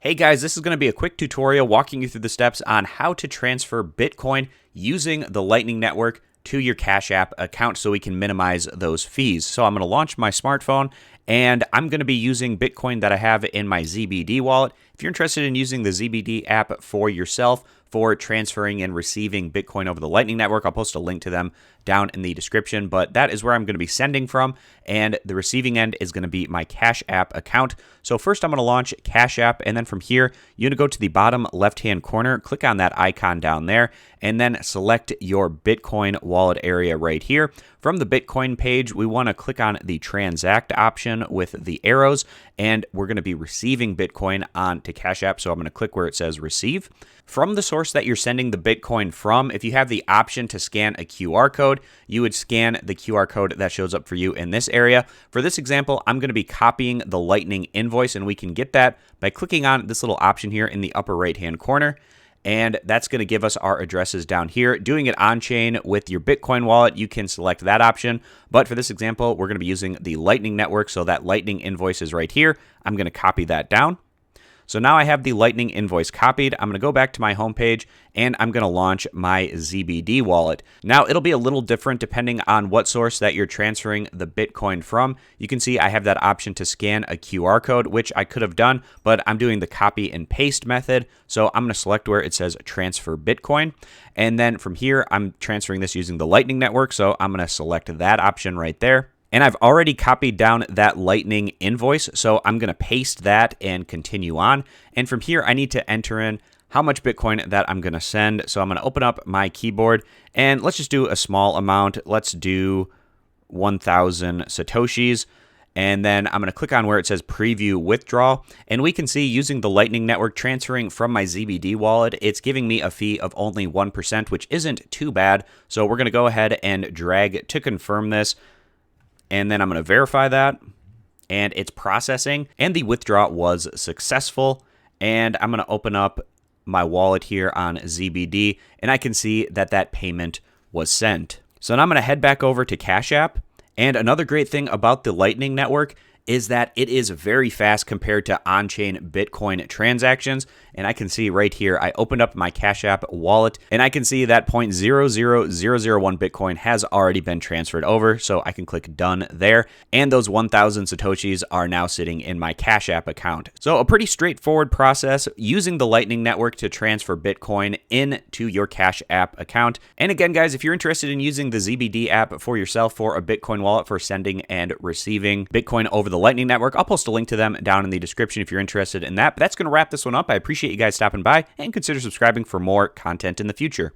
Hey guys, this is going to be a quick tutorial walking you through the steps on how to transfer Bitcoin using the Lightning Network to your Cash App account so we can minimize those fees. So I'm going to launch my smartphone and I'm going to be using Bitcoin that I have in my ZBD wallet. If you're interested in using the ZBD app for yourself for transferring and receiving Bitcoin over the Lightning Network, I'll post a link to them down in the description, but that is where I'm going to be sending from, and the receiving end is going to be my Cash App account. So first I'm going to launch Cash App, and then from here, you're going to go to the bottom left-hand corner, click on that icon down there, and then select your Bitcoin wallet area right here. From the Bitcoin page, we want to click on the Transact option with the arrows, and we're going to be receiving Bitcoin onto Cash App, so I'm going to click where it says Receive. From the source that you're sending the Bitcoin from, if you have the option to scan a QR code, you would scan the QR code that shows up for you in this area. For this example, I'm going to be copying the Lightning invoice, and we can get that by clicking on this little option here in the upper right-hand corner. And that's going to give us our addresses down here. Doing it on-chain with your Bitcoin wallet, you can select that option. But for this example, we're going to be using the Lightning Network, so that Lightning invoice is right here. I'm going to copy that down. So now I have the Lightning invoice copied. I'm going to go back to my homepage and I'm going to launch my ZBD wallet. Now it'll be a little different depending on what source that you're transferring the Bitcoin from. You can see I have that option to scan a QR code, which I could have done, but I'm doing the copy and paste method. So I'm going to select where it says transfer Bitcoin. And then from here, I'm transferring this using the Lightning Network. So I'm going to select that option right there. And I've already copied down that Lightning invoice, so I'm going to paste that and continue on. And from here, I need to enter in how much Bitcoin that I'm going to send. So I'm going to open up my keyboard, and let's just do a small amount. Let's do 1,000 Satoshis. And then I'm going to click on where it says Preview Withdrawal. And we can see using the Lightning Network transferring from my ZBD wallet, it's giving me a fee of only 1%, which isn't too bad. So we're going to go ahead and drag to confirm this. And then I'm going to verify that, and it's processing, and the withdrawal was successful. And I'm going to open up my wallet here on ZBD, and I can see that that payment was sent. So now I'm going to head back over to Cash App. And another great thing about the Lightning Network is that it is very fast compared to on-chain Bitcoin transactions. And I can see right here, I opened up my Cash App wallet, and I can see that 0.00001 Bitcoin has already been transferred over. So I can click done there. And those 1,000 Satoshis are now sitting in my Cash App account. So a pretty straightforward process using the Lightning Network to transfer Bitcoin into your Cash App account. And again, guys, if you're interested in using the ZBD app for yourself for a Bitcoin wallet for sending and receiving Bitcoin over the Lightning Network, I'll post a link to them down in the description if you're interested in that. But that's going to wrap this one up. I appreciate you guys stopping by, and consider subscribing for more content in the future.